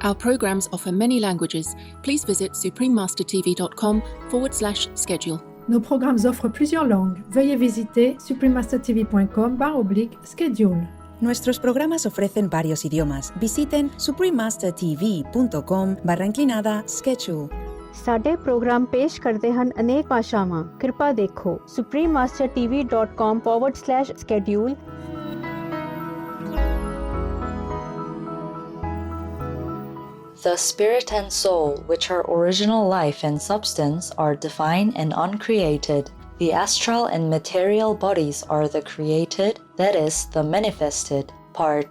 Our programs offer many languages. Please visit suprememastertv.com/schedule. Nos programmes offrent plusieurs langues. Veuillez visiter suprememastertv.com/schedule. Nuestros programas ofrecen varios idiomas. Visiten suprememastertv.com/schedule. ਸਾਡੇ programme ਪੇਸ਼ ਕਰਦੇ ਹਨ ਅਨੇਕ ਭਾਸ਼ਾਵਾਂ। ਕਿਰਪਾ ਦੇਖੋ suprememastertv.com/schedule. The spirit and soul, which are original life and substance, are divine and uncreated. The astral and material bodies are the created, that is, the manifested part.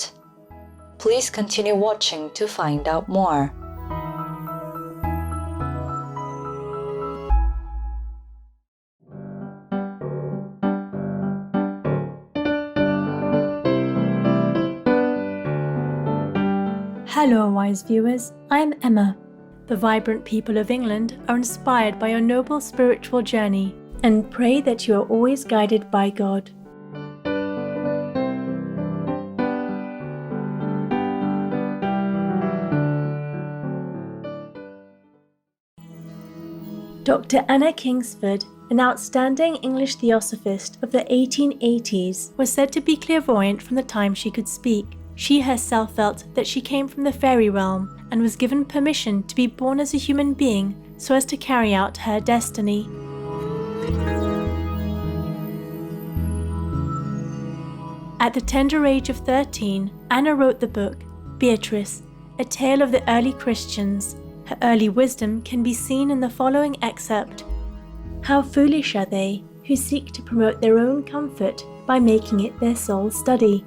Please continue watching to find out more. Hello, wise viewers. I'm Emma. The vibrant people of England are inspired by your noble spiritual journey and pray that you are always guided by God. Dr. Anna Kingsford, an outstanding English theosophist of the 1880s, was said to be clairvoyant from the time she could speak. She herself felt that she came from the fairy realm and was given permission to be born as a human being so as to carry out her destiny. At the tender age of 13, Anna wrote the book, Beatrice, a tale of the early Christians. Her early wisdom can be seen in the following excerpt. How foolish are they who seek to promote their own comfort by making it their sole study.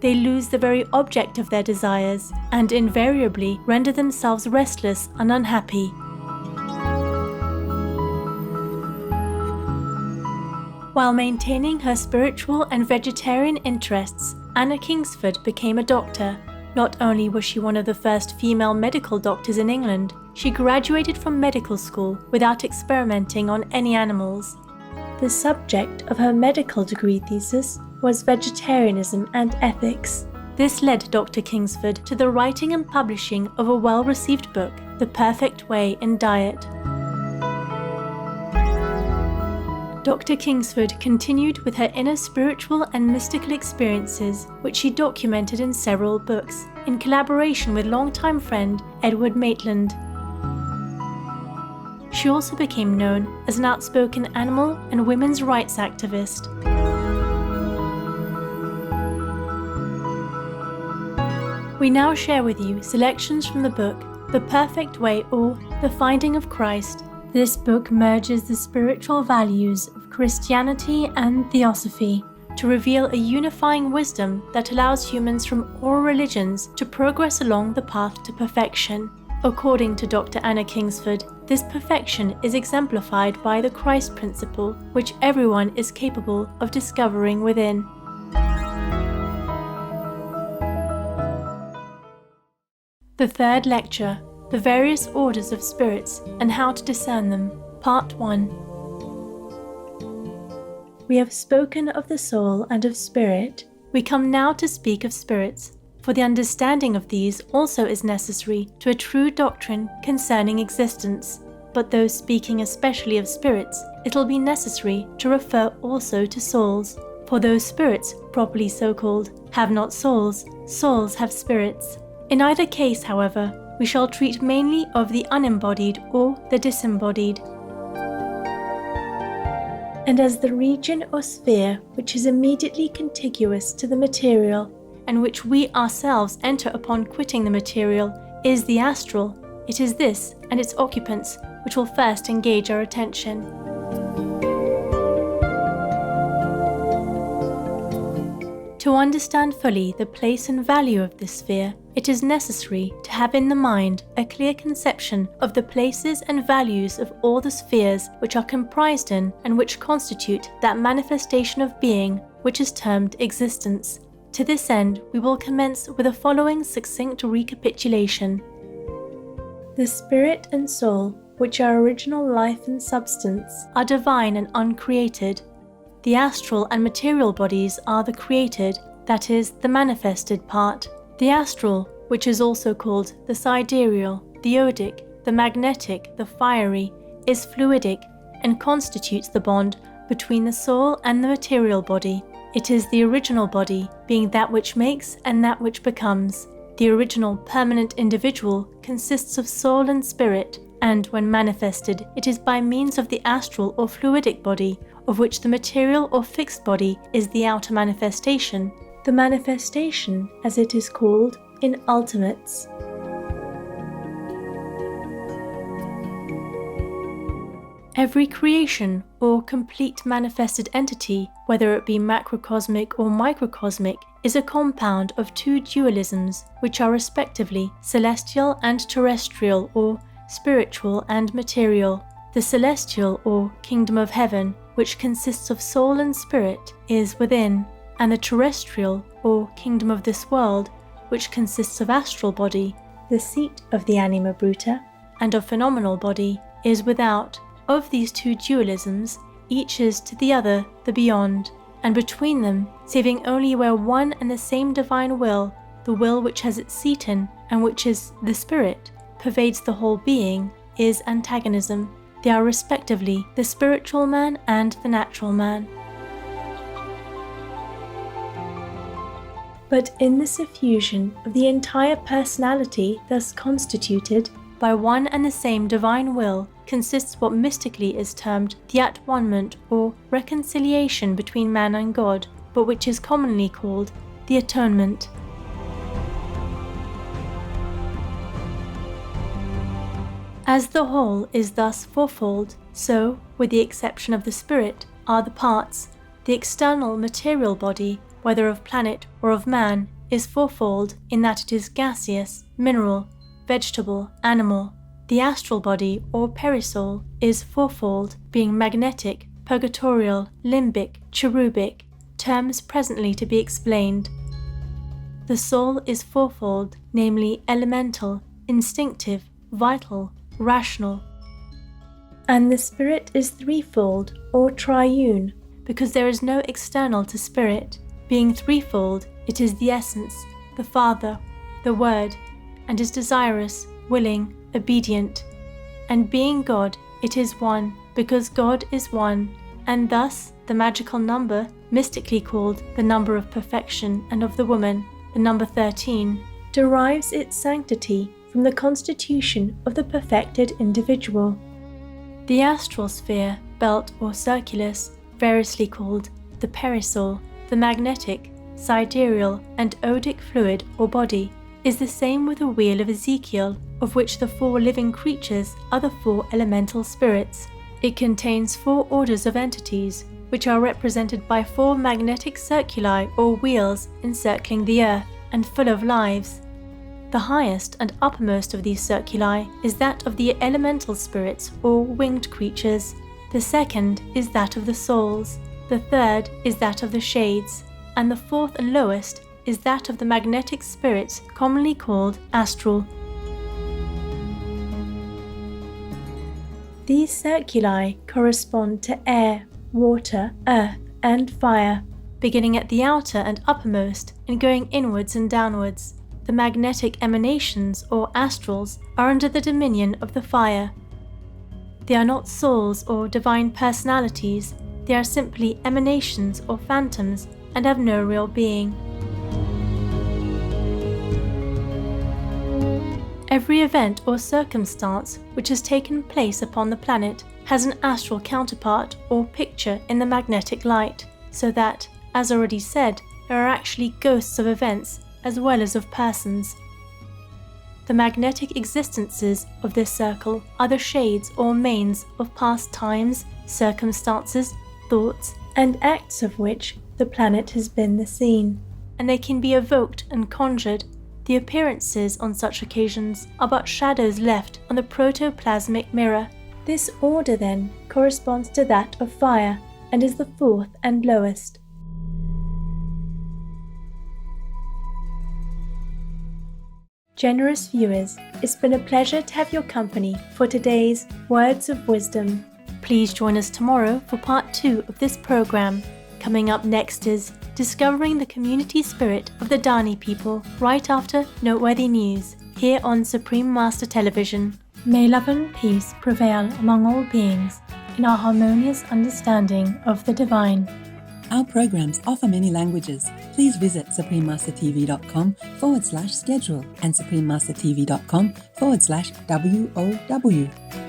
They lose the very object of their desires and invariably render themselves restless and unhappy. While maintaining her spiritual and vegetarian interests, Anna Kingsford became a doctor. Not only was she one of the first female medical doctors in England, she graduated from medical school without experimenting on any animals. The subject of her medical degree thesis was vegetarianism and ethics. This led Dr. Kingsford to the writing and publishing of a well-received book, The Perfect Way in Diet. Dr. Kingsford continued with her inner spiritual and mystical experiences, which she documented in several books, in collaboration with longtime friend Edward Maitland. She also became known as an outspoken animal and women's rights activist. We now share with you selections from the book, The Perfect Way or The Finding of Christ. This book merges the spiritual values of Christianity and Theosophy to reveal a unifying wisdom that allows humans from all religions to progress along the path to perfection. According to Dr. Anna Kingsford, this perfection is exemplified by the Christ principle, which everyone is capable of discovering within. The third lecture, The Various Orders of Spirits and How to Discern Them, Part 1. We have spoken of the soul and of spirit. We come now to speak of spirits, for the understanding of these also is necessary to a true doctrine concerning existence. But though speaking especially of spirits, it will be necessary to refer also to souls. For those spirits, properly so called, have not souls, souls have spirits. In either case, however, we shall treat mainly of the unembodied or the disembodied. And as the region or sphere which is immediately contiguous to the material, and which we ourselves enter upon quitting the material, is the astral, it is this and its occupants which will first engage our attention. To understand fully the place and value of this sphere, it is necessary to have in the mind a clear conception of the places and values of all the spheres which are comprised in and which constitute that manifestation of being which is termed existence. To this end, we will commence with the following succinct recapitulation. The spirit and soul, which are original life and substance, are divine and uncreated. The astral and material bodies are the created, that is, the manifested part. The astral, which is also called the sidereal, the odic, the magnetic, the fiery, is fluidic and constitutes the bond between the soul and the material body. It is the original body, being that which makes and that which becomes. The original permanent individual consists of soul and spirit, and when manifested, it is by means of the astral or fluidic body, of which the material or fixed body is the outer manifestation. The manifestation, as it is called, in ultimates. Every creation or complete manifested entity, whether it be macrocosmic or microcosmic, is a compound of two dualisms, which are respectively celestial and terrestrial, or spiritual and material. The celestial or kingdom of heaven, which consists of soul and spirit, is within, and the terrestrial or kingdom of this world, which consists of astral body, the seat of the anima bruta, and of phenomenal body, is without. Of these two dualisms, each is to the other the beyond, and between them, saving only where one and the same divine will, the will which has its seat in, and which is the spirit, pervades the whole being, is antagonism. They are respectively the spiritual man and the natural man. But in the suffusion of the entire personality thus constituted by one and the same divine will consists what mystically is termed the at-one-ment or reconciliation between man and God, but which is commonly called the atonement. As the whole is thus fourfold, so, with the exception of the spirit, are the parts. The external material body, whether of planet or of man, is fourfold in that it is gaseous, mineral, vegetable, animal. The astral body, or perisoul, is fourfold, being magnetic, purgatorial, limbic, cherubic, terms presently to be explained. The soul is fourfold, namely elemental, instinctive, vital, rational. And the spirit is threefold, or triune, because there is no external to spirit. Being threefold, it is the essence, the Father, the Word, and is desirous, willing, obedient. And being God, it is one, because God is one, and thus the magical number, mystically called the number of perfection and of the woman, the number 13, derives its sanctity from the constitution of the perfected individual. The astral sphere, belt or circulus, variously called the perisoul, the magnetic, sidereal and odic fluid or body, is the same with the wheel of Ezekiel, of which the 4 living creatures are the 4 elemental spirits. It contains 4 orders of entities, which are represented by 4 magnetic circuli or wheels encircling the earth and full of lives. The highest and uppermost of these circuli is that of the elemental spirits or winged creatures. The second is that of the souls. The third is that of the shades. And the fourth and lowest is that of the magnetic spirits commonly called astral. These circuli correspond to air, water, earth, and fire, beginning at the outer and uppermost and going inwards and downwards. The magnetic emanations or astrals are under the dominion of the fire. They are not souls or divine personalities, they are simply emanations or phantoms and have no real being. Every event or circumstance which has taken place upon the planet has an astral counterpart or picture in the magnetic light, so that, as already said, there are actually ghosts of events as well as of persons. The magnetic existences of this circle are the shades or mains of past times, circumstances, thoughts, and acts of which the planet has been the scene, and they can be evoked and conjured. The appearances on such occasions are but shadows left on the protoplasmic mirror. This order, then, corresponds to that of fire, and is the fourth and lowest. Generous viewers, it's been a pleasure to have your company for today's Words of Wisdom. Please join us tomorrow for part 2 of this program. Coming up next is discovering the community spirit of the Dani people right after noteworthy news, here on Supreme Master Television. May love and peace prevail among all beings in our harmonious understanding of the divine. Our programs offer many languages. Please visit suprememastertv.com/schedule and suprememastertv.com/WOW.